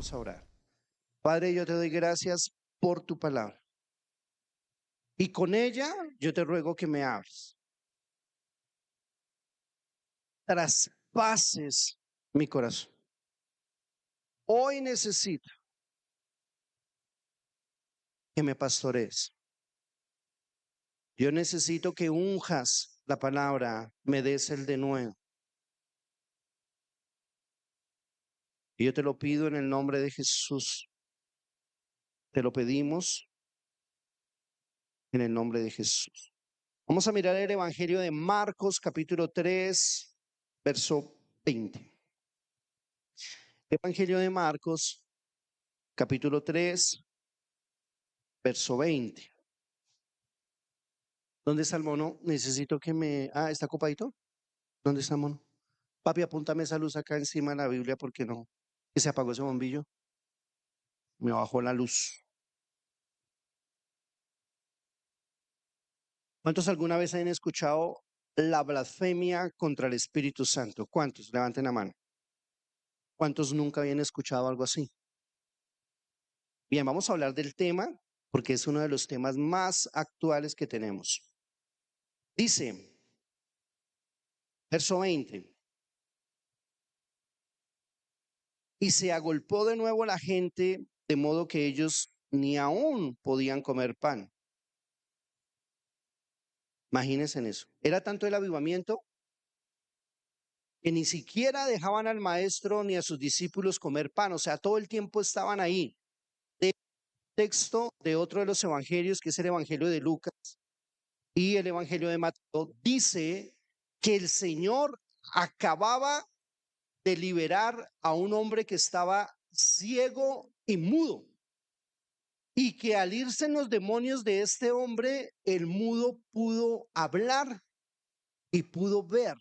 Vamos a orar. Padre, yo te doy gracias por tu palabra. Y con ella yo te ruego que me hables. Traspases mi corazón. Hoy necesito que me pastorees. Yo necesito que unjas la palabra, me des el denuedo. Y yo te lo pido en el nombre de Jesús. Te lo pedimos en el nombre de Jesús. Vamos a mirar el Evangelio de Marcos, capítulo 3, verso 20. Evangelio de Marcos, capítulo 3, verso 20. ¿Dónde está el mono? Necesito que me... Ah, ¿está ocupadito? ¿Dónde está el mono? Papi, apúntame esa luz acá encima de la Biblia porque no. Que se apagó ese bombillo. Me bajó la luz. ¿Cuántos alguna vez han escuchado la blasfemia contra el Espíritu Santo? ¿Cuántos? Levanten la mano. ¿Cuántos nunca habían escuchado algo así? Bien, vamos a hablar del tema porque es uno de los temas más actuales que tenemos. Dice, verso 20. Y se agolpó de nuevo la gente, de modo que ellos ni aún podían comer pan. Imagínense en eso. Era tanto el avivamiento que ni siquiera dejaban al maestro ni a sus discípulos comer pan. O sea, todo el tiempo estaban ahí. De texto de otro de los evangelios, que es el evangelio de Lucas y el evangelio de Mateo, dice que el Señor acababa de liberar a un hombre que estaba ciego y mudo. Y que al irse los demonios de este hombre, el mudo pudo hablar y pudo ver.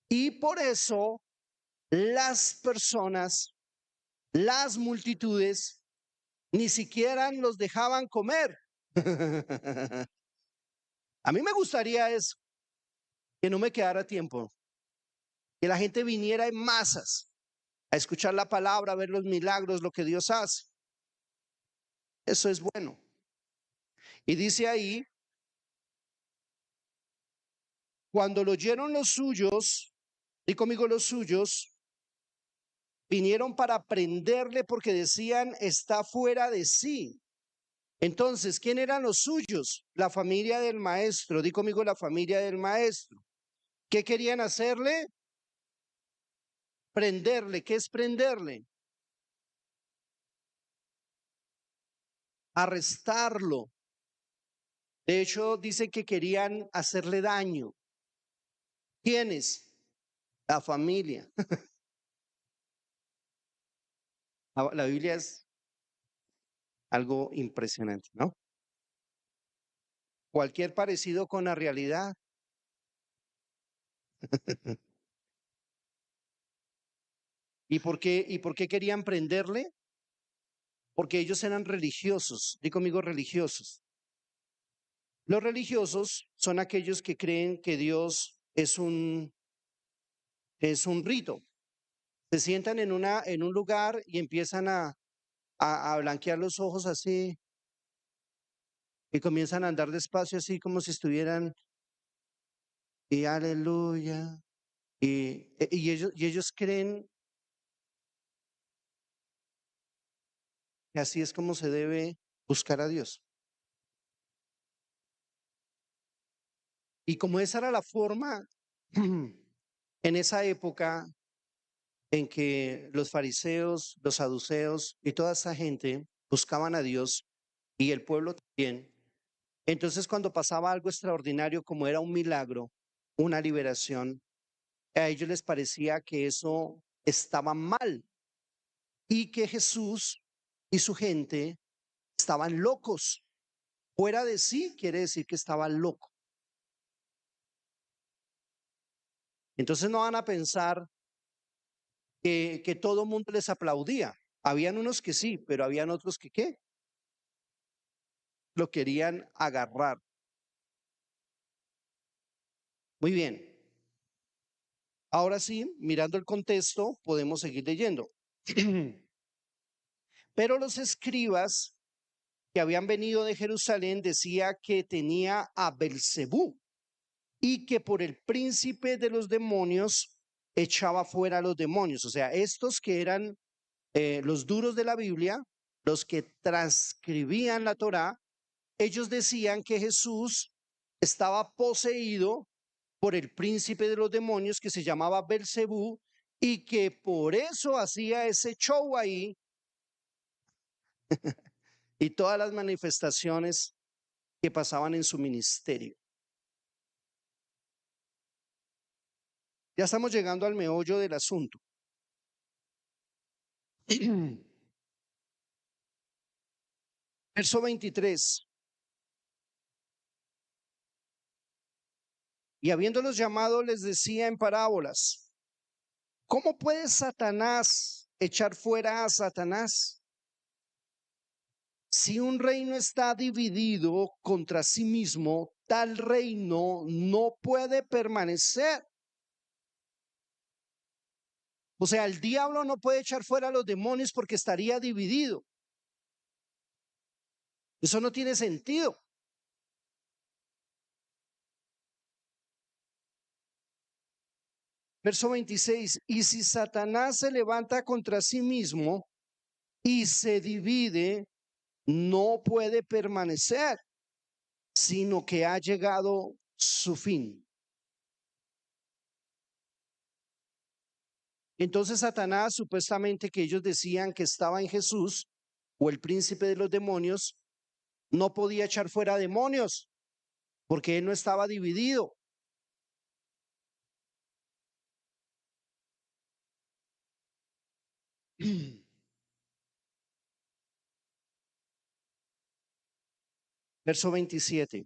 Y por eso las personas, las multitudes, ni siquiera los dejaban comer. A mí me gustaría eso, que no me quedara tiempo, que la gente viniera en masas a escuchar la palabra, a ver los milagros, lo que Dios hace. Eso es bueno. Y dice ahí, cuando lo oyeron los suyos, y conmigo los suyos, vinieron para prenderle porque decían, está fuera de sí. Entonces, ¿quién eran los suyos? La familia del maestro. Di conmigo, la familia del maestro. ¿Qué querían hacerle? Prenderle. ¿Qué es prenderle? Arrestarlo. De hecho, dice que querían hacerle daño. ¿Quiénes? La familia. La Biblia es algo impresionante, ¿no? Cualquier parecido con la realidad. ¿Y por qué querían prenderle? Porque ellos eran religiosos. Di conmigo, religiosos. Los religiosos son aquellos que creen que Dios es un rito. Se sientan en un lugar y empiezan a blanquear los ojos así y comienzan a andar despacio así como si estuvieran y aleluya. Y ellos creen que así es como se debe buscar a Dios. Y como esa era la forma en esa época en que los fariseos, los saduceos y toda esa gente buscaban a Dios y el pueblo también. Entonces, cuando pasaba algo extraordinario, como era un milagro, una liberación, a ellos les parecía que eso estaba mal y que Jesús y su gente estaban locos. Fuera de sí quiere decir que estaban locos. Entonces no van a pensar que todo el mundo les aplaudía. Habían unos que sí, pero habían otros que ¿qué? Lo querían agarrar. Muy bien. Ahora sí, mirando el contexto, podemos seguir leyendo. Pero los escribas que habían venido de Jerusalén decía que tenía a Belcebú y que por el príncipe de los demonios echaba fuera a los demonios. O sea, estos que eran los duros de la Biblia, los que transcribían la Torá, ellos decían que Jesús estaba poseído por el príncipe de los demonios que se llamaba Belcebú y que por eso hacía ese show ahí y todas las manifestaciones que pasaban en su ministerio. Ya estamos llegando al meollo del asunto. Verso 23. Y habiéndolos llamado les decía en parábolas, ¿cómo puede Satanás echar fuera a Satanás? Si un reino está dividido contra sí mismo, tal reino no puede permanecer. O sea, el diablo no puede echar fuera a los demonios porque estaría dividido. Eso no tiene sentido. Verso 26, y si Satanás se levanta contra sí mismo y se divide, no puede permanecer, sino que ha llegado su fin. Entonces Satanás, supuestamente que ellos decían que estaba en Jesús, o el príncipe de los demonios, no podía echar fuera demonios, porque él no estaba dividido. Verso 27.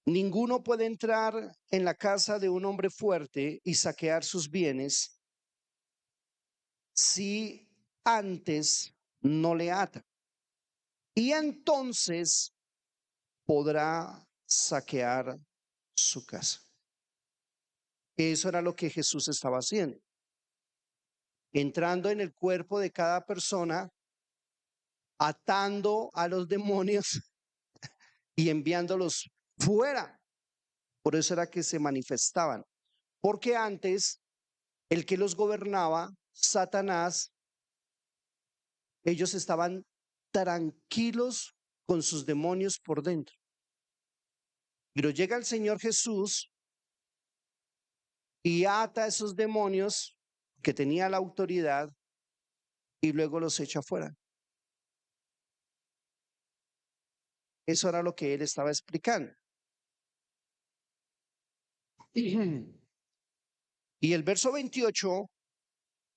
Ninguno puede entrar en la casa de un hombre fuerte y saquear sus bienes si antes no le ata. Y entonces podrá saquear su casa. Eso era lo que Jesús estaba haciendo. Entrando en el cuerpo de cada persona, atando a los demonios y enviándolos fuera. Por eso era que se manifestaban. Porque antes, el que los gobernaba, Satanás, ellos estaban tranquilos con sus demonios por dentro. Pero llega el Señor Jesús y ata a esos demonios que tenía la autoridad y luego los echa fuera. Eso era lo que él estaba explicando. Y el verso 28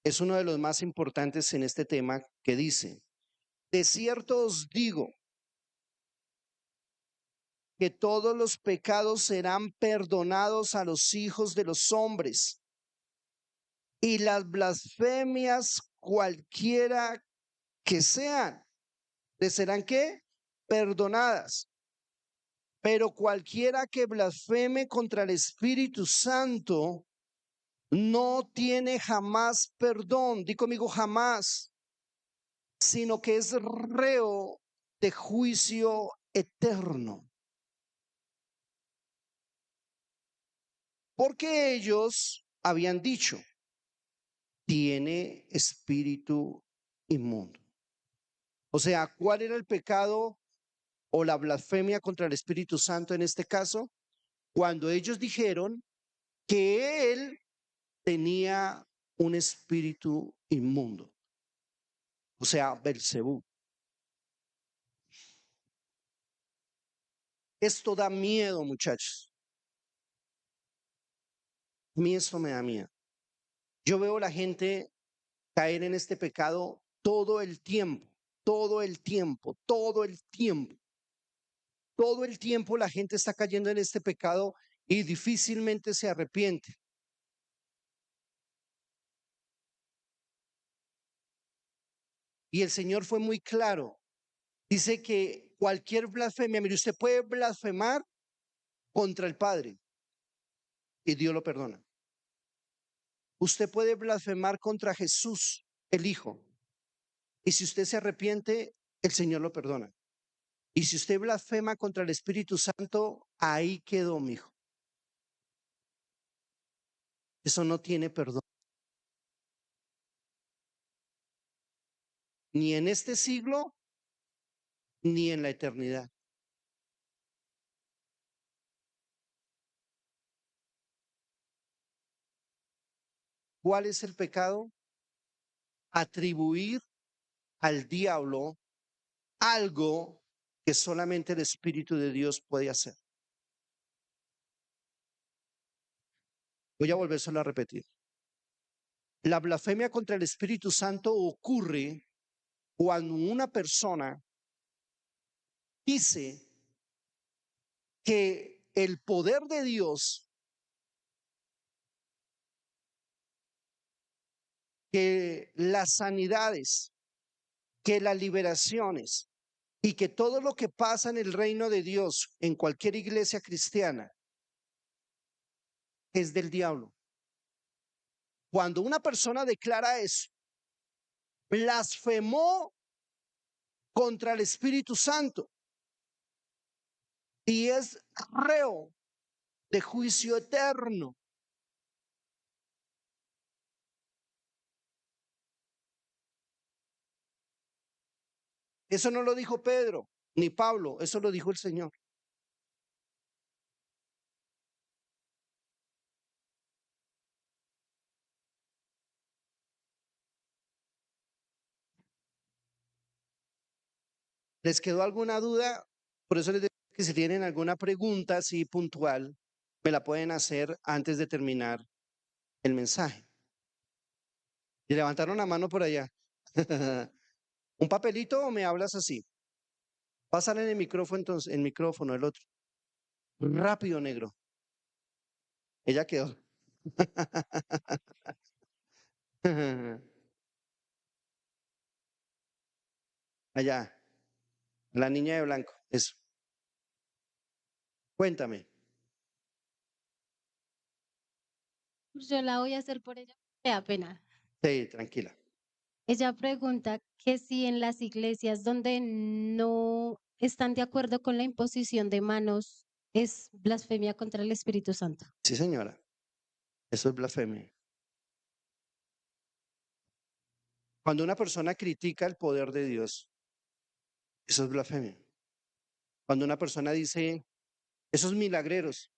es uno de los más importantes en este tema, que dice, de cierto os digo que todos los pecados serán perdonados a los hijos de los hombres y las blasfemias cualquiera que sean, les serán ¿qué? Perdonadas. Pero cualquiera que blasfeme contra el Espíritu Santo no tiene jamás perdón, di conmigo jamás, sino que es reo de juicio eterno. Porque ellos habían dicho, tiene espíritu inmundo. O sea, ¿cuál era el pecado o la blasfemia contra el Espíritu Santo en este caso? Cuando ellos dijeron que él tenía un espíritu inmundo, o sea, Belcebú. Esto da miedo, muchachos. A mí esto me da miedo. Yo veo a la gente caer en este pecado todo el tiempo, todo el tiempo, todo el tiempo. Todo el tiempo la gente está cayendo en este pecado y difícilmente se arrepiente. Y el Señor fue muy claro. Dice que cualquier blasfemia, mire, usted puede blasfemar contra el Padre y Dios lo perdona. Usted puede blasfemar contra Jesús, el Hijo, Y si usted se arrepiente, el Señor lo perdona. Y si usted blasfema contra el Espíritu Santo, ahí quedó, mijo. Eso no tiene perdón. Ni en este siglo, ni en la eternidad. ¿Cuál es el pecado? Atribuir al diablo algo que solamente el Espíritu de Dios puede hacer. Voy a volvérselo a repetir. La blasfemia contra el Espíritu Santo ocurre cuando una persona dice que el poder de Dios, que las sanidades, que las liberaciones y que todo lo que pasa en el reino de Dios en cualquier iglesia cristiana es del diablo. Cuando una persona declara eso, blasfemó contra el Espíritu Santo y es reo de juicio eterno. Eso no lo dijo Pedro ni Pablo, eso lo dijo el Señor. ¿Les quedó alguna duda? Por eso les digo que si tienen alguna pregunta así puntual, me la pueden hacer antes de terminar el mensaje. Y levantaron la mano por allá. ¿Un papelito o me hablas así? Pásale en el micrófono entonces, el micrófono, el otro. Rápido, negro. Ella quedó. Allá, la niña de blanco. Eso. Cuéntame. Yo la voy a hacer por ella. Me da pena. Sí, tranquila. Ella pregunta que si en las iglesias donde no están de acuerdo con la imposición de manos es blasfemia contra el Espíritu Santo. Sí, señora. Eso es blasfemia. Cuando una persona critica el poder de Dios, eso es blasfemia. Cuando una persona dice, esos milagreros,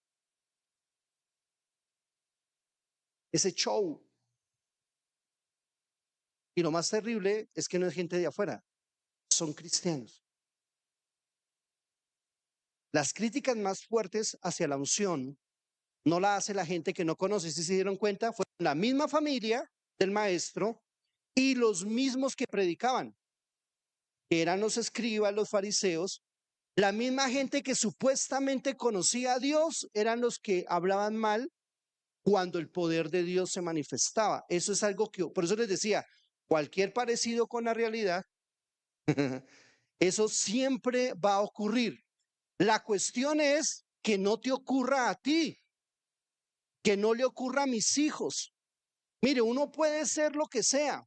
ese show. Y lo más terrible es que no es gente de afuera, son cristianos. Las críticas más fuertes hacia la unción no la hace la gente que no conoce. Si se dieron cuenta, fue la misma familia del maestro y los mismos que predicaban, que eran los escribas, los fariseos. La misma gente que supuestamente conocía a Dios eran los que hablaban mal cuando el poder de Dios se manifestaba. Eso es algo que, por eso les decía, cualquier parecido con la realidad, eso siempre va a ocurrir. La cuestión es que no te ocurra a ti, que no le ocurra a mis hijos. Mire, uno puede ser lo que sea.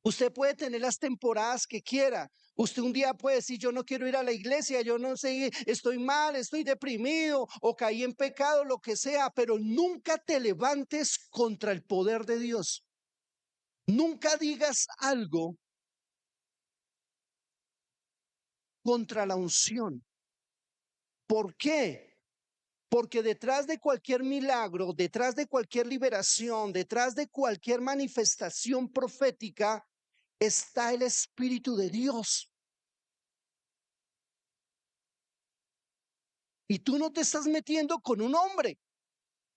Usted puede tener las temporadas que quiera. Usted un día puede decir, yo no quiero ir a la iglesia, yo no sé, estoy mal, estoy deprimido o caí en pecado, lo que sea, pero nunca te levantes contra el poder de Dios. Nunca digas algo contra la unción. ¿Por qué? Porque detrás de cualquier milagro, detrás de cualquier liberación, detrás de cualquier manifestación profética, está el Espíritu de Dios. Y tú no te estás metiendo con un hombre,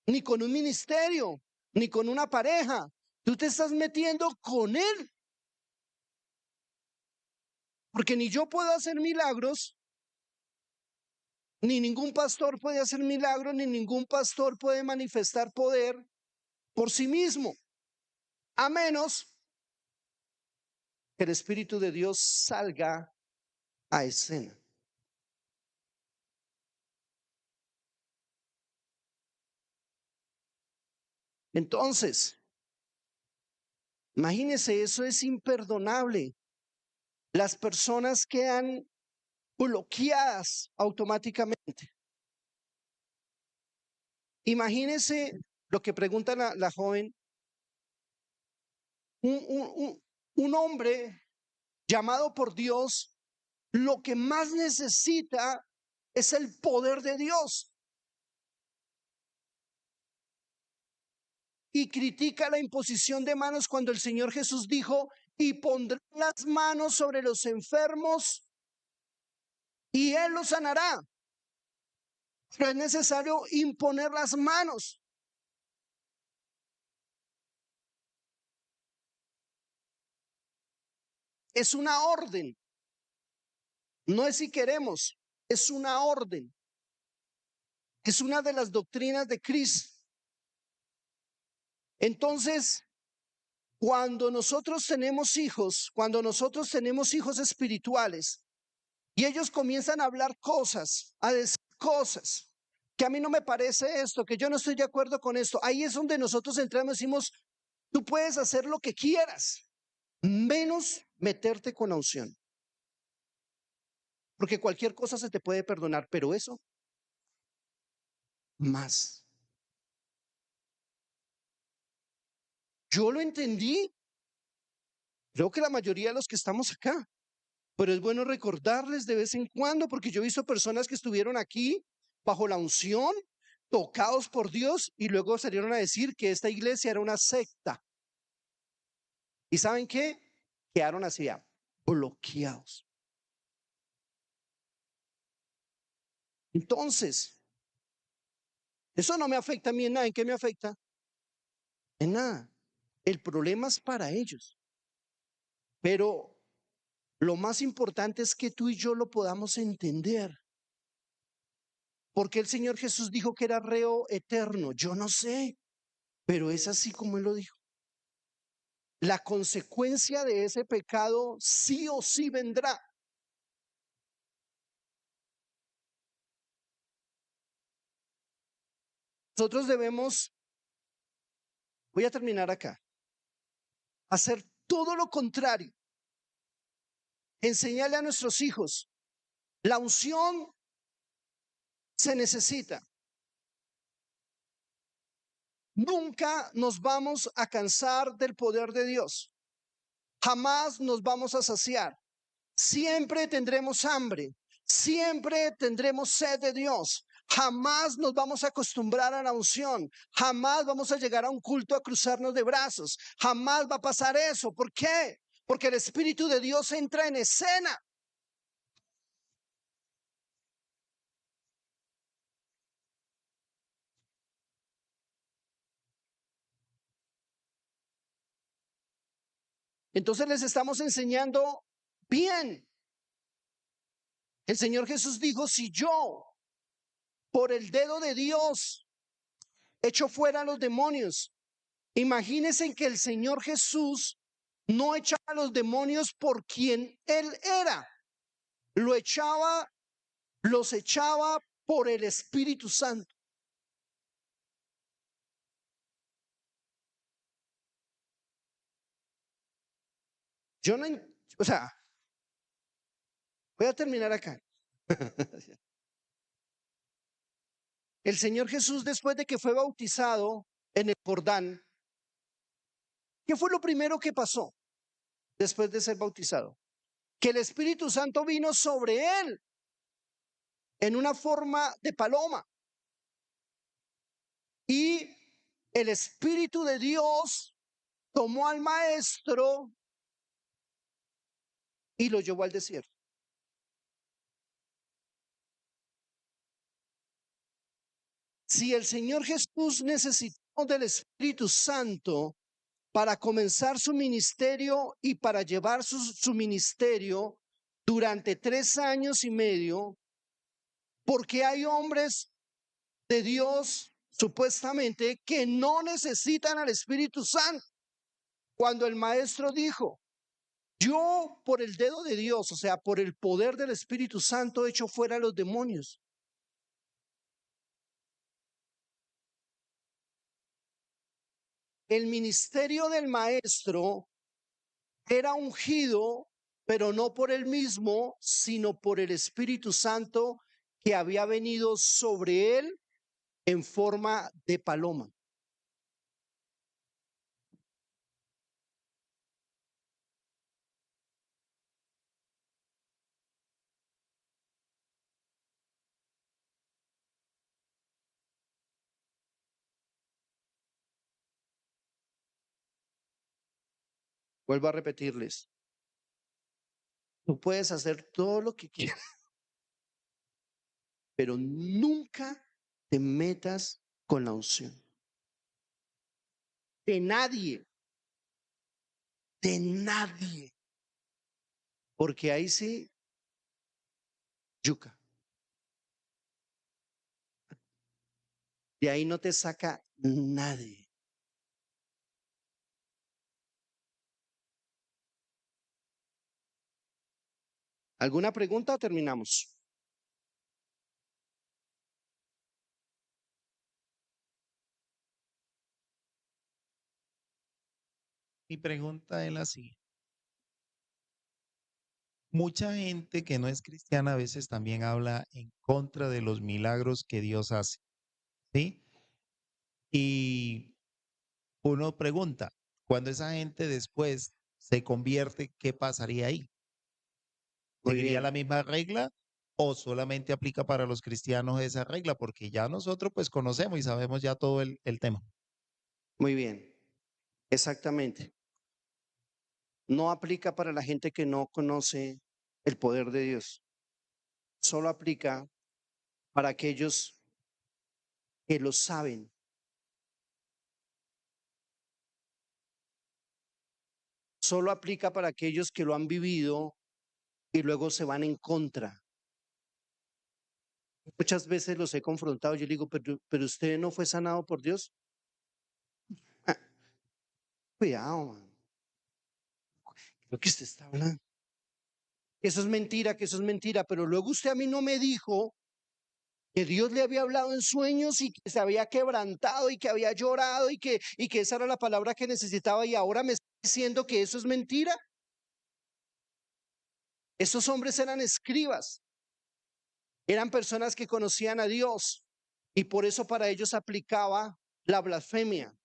ni con un ministerio, ni con una pareja. Tú te estás metiendo con Él. Porque ni yo puedo hacer milagros, ni ningún pastor puede hacer milagros, ni ningún pastor puede manifestar poder por sí mismo, a menos que el Espíritu de Dios salga a escena. Entonces, Imagínense, eso es imperdonable. Las personas quedan bloqueadas automáticamente. Imagínense lo que pregunta la joven, un hombre llamado por Dios, lo que más necesita es el poder de Dios. Y critica la imposición de manos cuando el Señor Jesús dijo, y pondré las manos sobre los enfermos y Él los sanará. Pero es necesario imponer las manos. Es una orden. No es si queremos, es una orden. Es una de las doctrinas de Cristo. Entonces, cuando nosotros tenemos hijos espirituales, y ellos comienzan a hablar cosas, a decir cosas, que a mí no me parece esto, que yo no estoy de acuerdo con esto, ahí es donde nosotros entramos y decimos, tú puedes hacer lo que quieras, menos meterte con la unción. Porque cualquier cosa se te puede perdonar, pero eso más. Yo lo entendí, creo que la mayoría de los que estamos acá, pero es bueno recordarles de vez en cuando, porque yo he visto personas que estuvieron aquí bajo la unción, tocados por Dios, y luego salieron a decir que esta iglesia era una secta. ¿Y saben qué? Quedaron así, bloqueados. Entonces, eso no me afecta a mí en nada. ¿En qué me afecta? En nada. El problema es para ellos. Pero lo más importante es que tú y yo lo podamos entender. Porque el Señor Jesús dijo que era reo eterno. Yo no sé, pero es así como Él lo dijo. La consecuencia de ese pecado sí o sí vendrá. Nosotros debemos, voy a terminar acá, hacer todo lo contrario. Enseñarle a nuestros hijos, la unción se necesita. Nunca nos vamos a cansar del poder de Dios. Jamás nos vamos a saciar. Siempre tendremos hambre. Siempre tendremos sed de Dios. Jamás nos vamos a acostumbrar a la unción. Jamás vamos a llegar a un culto a cruzarnos de brazos. Jamás va a pasar eso. ¿Por qué? Porque el Espíritu de Dios entra en escena. Entonces les estamos enseñando bien. El Señor Jesús dijo, si yo por el dedo de Dios echo fuera a los demonios, imagínense que el Señor Jesús no echaba a los demonios por quien Él era, los echaba por el Espíritu Santo. Yo no, o sea, voy a terminar acá. El Señor Jesús, después de que fue bautizado en el Jordán, ¿qué fue lo primero que pasó después de ser bautizado? Que el Espíritu Santo vino sobre él en una forma de paloma. Y el Espíritu de Dios tomó al maestro y lo llevó al desierto. Si el Señor Jesús necesitó del Espíritu Santo para comenzar su ministerio y para llevar su ministerio durante 3 años y medio, porque hay hombres de Dios supuestamente que no necesitan al Espíritu Santo. Cuando el maestro dijo, yo por el dedo de Dios, o sea, por el poder del Espíritu Santo, echo fuera a los demonios. el ministerio del maestro era ungido, pero no por él mismo, sino por el Espíritu Santo que había venido sobre él en forma de paloma. Vuelvo a repetirles, tú puedes hacer todo lo que quieras, pero nunca te metas con la unción de nadie, de nadie, porque ahí sí, yuca, de ahí no te saca nadie. ¿Alguna pregunta o terminamos? Mi pregunta es la siguiente. Mucha gente que no es cristiana a veces también habla en contra de los milagros que Dios hace, ¿sí? Y uno pregunta, cuando esa gente después se convierte, ¿qué pasaría ahí? Muy ¿Seguiría la bien, misma regla o solamente aplica para los cristianos esa regla? Porque ya nosotros pues conocemos y sabemos ya todo el tema. muy bien, exactamente. No aplica para la gente que no conoce el poder de Dios. Solo aplica para aquellos que lo saben. Solo aplica para aquellos que lo han vivido y luego se van en contra. Muchas veces los he confrontado. Yo le digo, pero usted no fue sanado por Dios. Ah, cuidado, man. Lo que usted está hablando. Eso es mentira, que eso es mentira. Pero luego usted a mí no me dijo que Dios le había hablado en sueños y que se había quebrantado y que había llorado y que esa era la palabra que necesitaba y ahora me está diciendo que eso es mentira. Esos hombres eran escribas, eran personas que conocían a Dios y por eso para ellos aplicaba la blasfemia.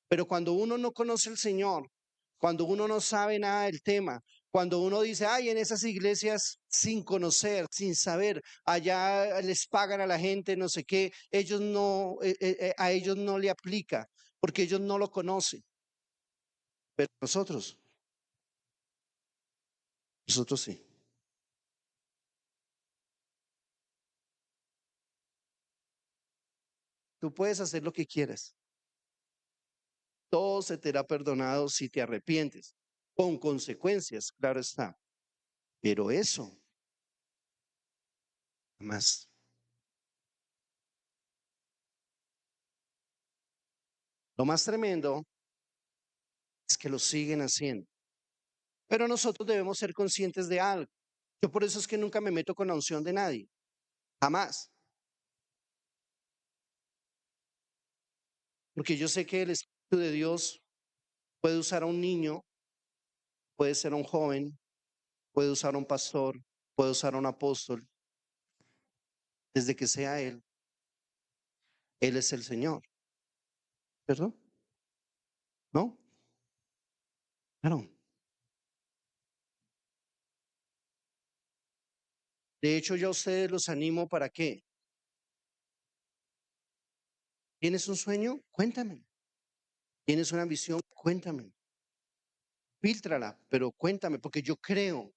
Pero cuando uno no conoce al Señor, cuando uno no sabe nada del tema, cuando uno dice, ay, en esas iglesias sin conocer, sin saber, allá les pagan a la gente, no sé qué, ellos no, a ellos no le aplica, porque ellos no lo conocen. Pero nosotros sí. Tú puedes hacer lo que quieras. Todo se te será perdonado si te arrepientes, con consecuencias, claro está. Pero eso, más. Lo más tremendo es que lo siguen haciendo. Pero nosotros debemos ser conscientes de algo. Yo por eso es que nunca me meto con la unción de nadie. Jamás. Porque yo sé que el Espíritu de Dios puede usar a un niño, puede ser un joven, puede usar a un pastor, puede usar a un apóstol. Desde que sea Él, Él es el Señor. ¿Perdón? ¿No? Claro. De hecho, yo a ustedes los animo para qué. ¿Tienes un sueño? Cuéntame. ¿Tienes una visión? Cuéntame. Fíltrala, pero cuéntame, porque yo creo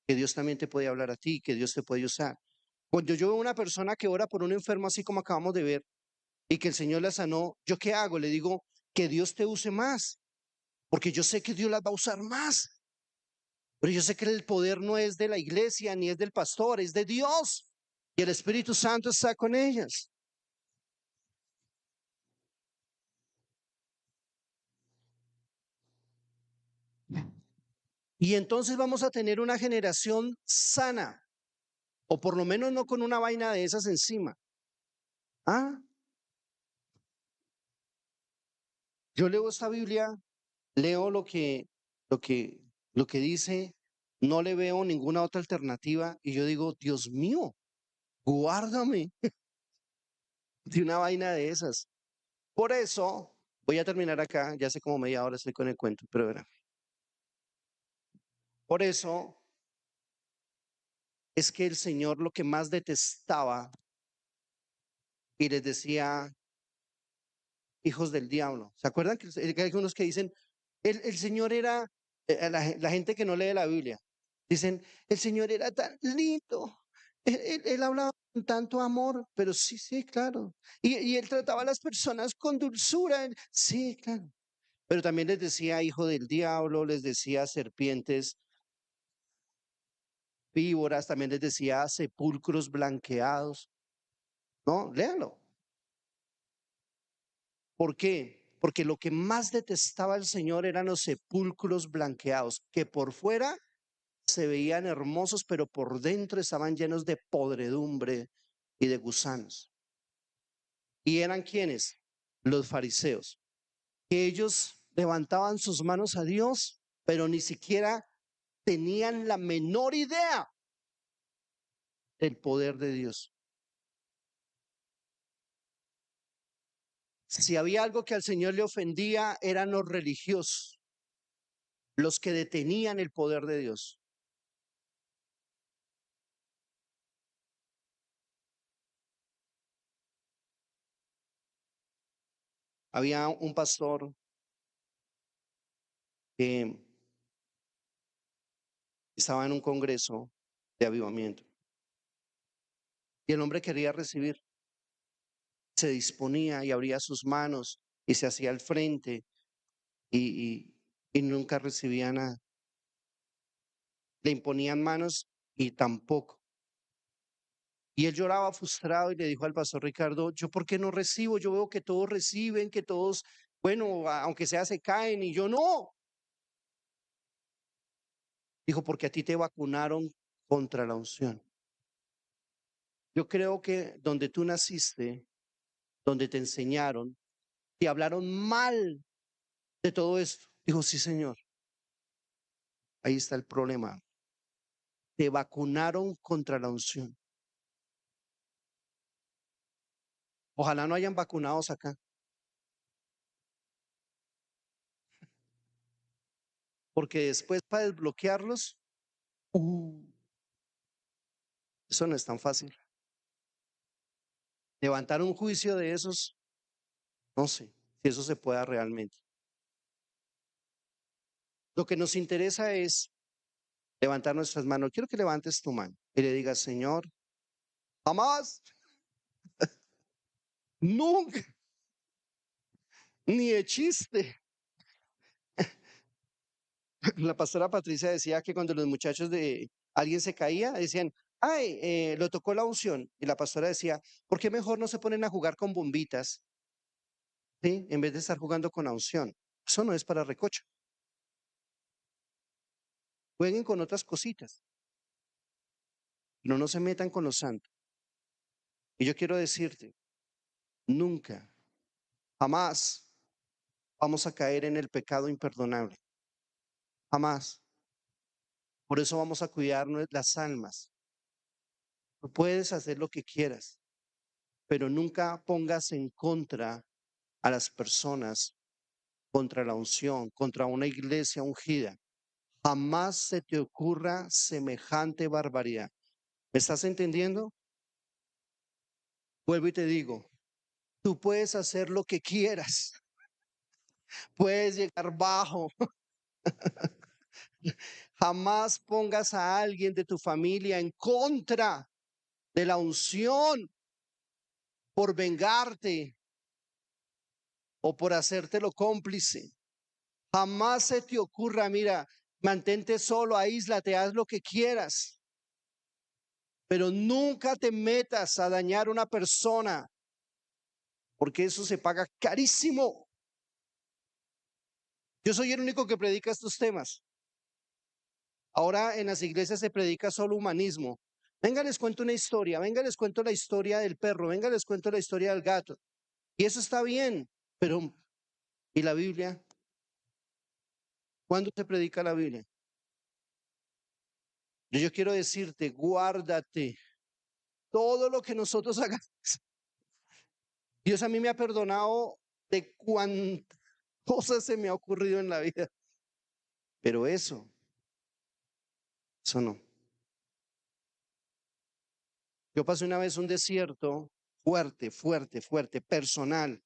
que Dios también te puede hablar a ti, que Dios te puede usar. Cuando yo veo una persona que ora por un enfermo, así como acabamos de ver, y que el Señor la sanó, ¿yo qué hago? Le digo que Dios te use más, porque yo sé que Dios las va a usar más. Pero yo sé que el poder no es de la iglesia ni es del pastor, es de Dios. Y el Espíritu Santo está con ellas. Y entonces vamos a tener una generación sana, o por lo menos no con una vaina de esas encima. Ah, Yo leo esta Biblia, leo lo que, lo que dice, no le veo ninguna otra alternativa y yo digo, Dios mío, guárdame de una vaina de esas. Por eso, voy a terminar acá, ya sé como media hora estoy con el cuento, pero verá. Por eso es que el Señor lo que más detestaba y les decía, hijos del diablo. ¿Se acuerdan que hay algunos que dicen, el Señor era, la gente que no lee la Biblia, dicen, el Señor era tan lindo, él hablaba con tanto amor, pero sí, sí, claro. Y él trataba a las personas con dulzura, sí, claro. Pero también les decía hijo del diablo, les decía serpientes, víboras, también les decía sepulcros blanqueados. No, léalo. ¿Por qué? Porque lo que más detestaba el Señor eran los sepulcros blanqueados, que por fuera se veían hermosos, pero por dentro estaban llenos de podredumbre y de gusanos. ¿Y eran quienes? Los fariseos, que ellos levantaban sus manos a Dios, pero ni siquiera tenían la menor idea del poder de Dios. Si había algo que al Señor le ofendía, eran los religiosos, los que detenían el poder de Dios. Había un pastor que estaba en un congreso de avivamiento y el hombre quería recibir, se disponía y abría sus manos y se hacía al frente y nunca recibía nada. Le imponían manos y tampoco. Y él lloraba frustrado y le dijo al pastor Ricardo, ¿yo por qué no recibo? Yo veo que todos reciben, que todos, bueno, aunque sea se caen y yo no. Dijo, porque a ti te vacunaron contra la unción. Yo creo que donde tú naciste, donde te enseñaron, te hablaron mal de todo esto. Dijo, sí, señor, ahí está el problema. Te vacunaron contra la unción. Ojalá no hayan vacunados acá, porque después para desbloquearlos, uh, eso no es tan fácil. Levantar un juicio de esos, no sé si eso se pueda realmente. Lo que nos interesa es levantar nuestras manos. Quiero que levantes tu mano y le digas, Señor, jamás, nunca, ni de chiste. La pastora Patricia decía que cuando los muchachos de alguien se caía, decían, ay, lo tocó la unción. Y la pastora decía, ¿por qué mejor no se ponen a jugar con bombitas? ¿Sí? En vez de estar jugando con la unción. Eso no es para recocha. Jueguen con otras cositas, pero no se metan con los santos. Y yo quiero decirte, nunca, jamás vamos a caer en el pecado imperdonable. Jamás. Por eso vamos a cuidar las almas. Tú puedes hacer lo que quieras, pero nunca pongas en contra a las personas, contra la unción, contra una iglesia ungida. Jamás se te ocurra semejante barbaridad. ¿Me estás entendiendo? Vuelvo y te digo, tú puedes hacer lo que quieras, puedes llegar bajo. Jamás pongas a alguien de tu familia en contra de la unción por vengarte o por hacértelo cómplice. Jamás se te ocurra, mira, mantente solo, aíslate, haz lo que quieras, pero nunca te metas a dañar a una persona, porque eso se paga carísimo. Yo soy el único que predica estos temas. Ahora en las iglesias se predica solo humanismo. Venga, les cuento una historia, venga, les cuento la historia del perro, venga, les cuento la historia del gato. Y eso está bien, pero ¿Y la Biblia? ¿Cuándo se predica la Biblia? Yo quiero decirte, guárdate todo lo que nosotros hagamos. Dios a mí me ha perdonado de cuántas cosas se me ha ocurrido en la vida, pero eso no. Yo pasé una vez un desierto fuerte, fuerte, fuerte, personal,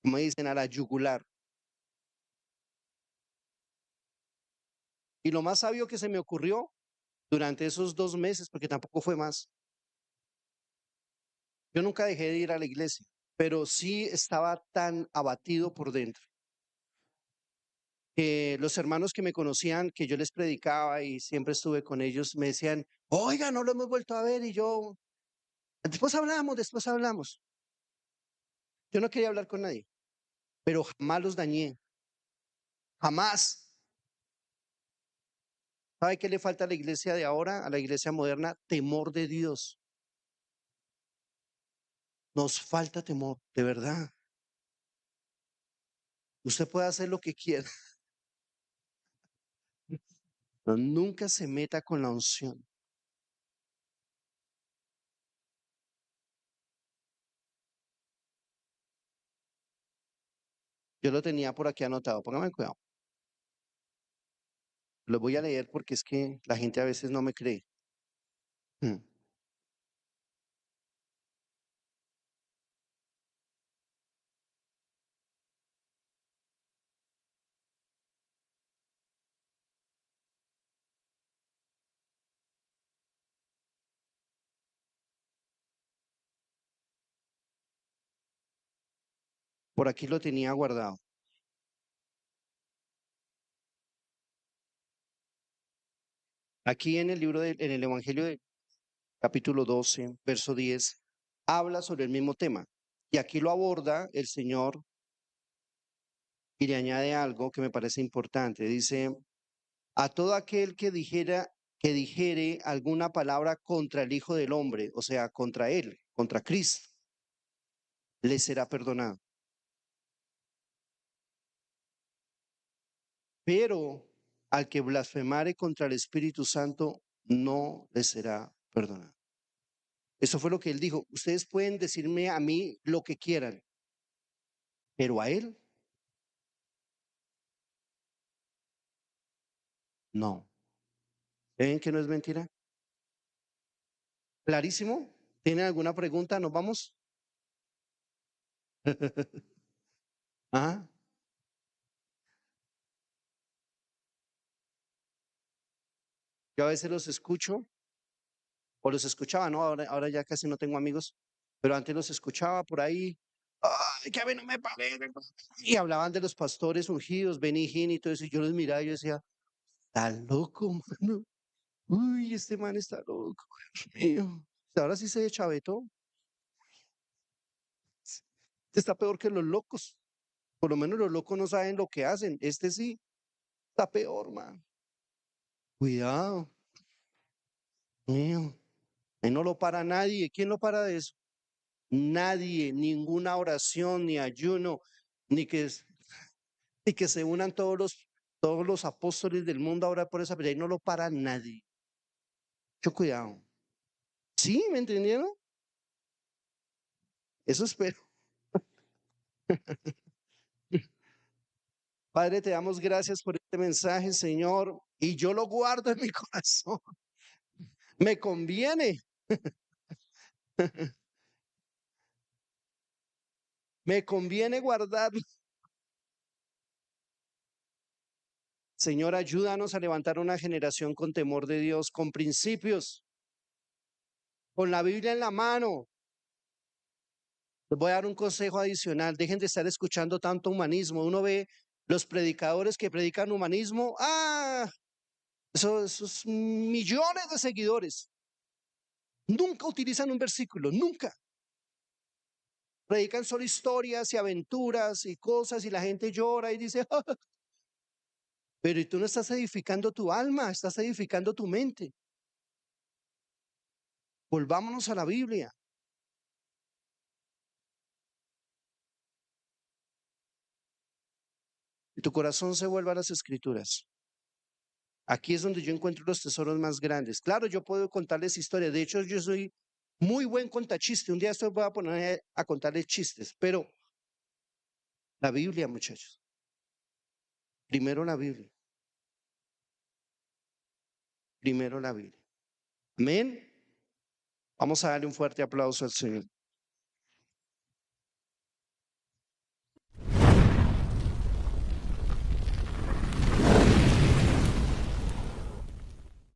como dicen, a la yugular. Y lo más sabio que se me ocurrió durante esos 2 meses, porque tampoco fue más, yo nunca dejé de ir a la iglesia, pero sí estaba tan abatido por dentro que los hermanos que me conocían, que yo les predicaba y siempre estuve con ellos, me decían, oiga, no lo hemos vuelto a ver. Y yo, después hablamos, después hablamos. Yo no quería hablar con nadie, pero jamás los dañé, jamás. ¿Sabe qué le falta a la iglesia de ahora, a la iglesia moderna? Temor de Dios. Nos falta temor, de verdad. Usted puede hacer lo que quiera, pero nunca se meta con la unción. Yo lo tenía por aquí anotado, póngame cuidado. Lo voy a leer porque es que la gente a veces no me cree. Mm. Por aquí lo tenía guardado. Aquí en el libro, en el Evangelio de capítulo 12, verso 10, habla sobre el mismo tema. Y aquí lo aborda el Señor y le añade algo que me parece importante. Dice, a todo aquel que dijere alguna palabra contra el Hijo del Hombre, o sea, contra él, contra Cristo, le será perdonado. Pero al que blasfemare contra el Espíritu Santo, no le será perdonado. Eso fue lo que él dijo. Ustedes pueden decirme a mí lo que quieran, pero a él no. ¿Ven que no es mentira? ¿Clarísimo? ¿Tienen alguna pregunta? ¿Nos vamos? ¿Ah? Yo a veces los escucho, o los escuchaba, ¿no? Ahora ya casi no tengo amigos, pero antes los escuchaba por ahí. Ay, que a mí no me parece. Y hablaban de los pastores ungidos, Benny Hinn y todo eso. Y yo los miraba y yo decía, está loco, mano. Uy, este man está loco, Dios mío. Ahora sí se echa Beto. Está peor que los locos. Por lo menos los locos no saben lo que hacen. Este sí, está peor, man. Cuidado, mío. Ahí no lo para nadie. ¿Quién lo para de eso? Nadie, ninguna oración, ni ayuno, ni que, ni que se unan todos los apóstoles del mundo a orar por esa, pero ahí no lo para nadie. Mucho cuidado. ¿Sí? ¿Me entendieron? Eso espero. Padre, te damos gracias por este mensaje, Señor, y yo lo guardo en mi corazón. Me conviene, me conviene guardarlo. Señor, ayúdanos a levantar una generación con temor de Dios, con principios, con la Biblia en la mano. Les voy a dar un consejo adicional. Dejen de estar escuchando tanto humanismo. Uno ve los predicadores que predican humanismo. Esos millones de seguidores. Nunca utilizan un versículo, nunca. Predican solo historias y aventuras y cosas y la gente llora y dice, pero tú no estás edificando tu alma, estás edificando tu mente. Volvámonos a la Biblia. y tu corazón se vuelva a las escrituras. Aquí es donde yo encuentro los tesoros más grandes. Claro, yo puedo contarles historias. De hecho, yo soy muy buen contachiste. Un día esto voy a poner a contarles chistes, pero la Biblia, muchachos. Primero la Biblia. Primero la Biblia. Amén. Vamos a darle un fuerte aplauso al Señor.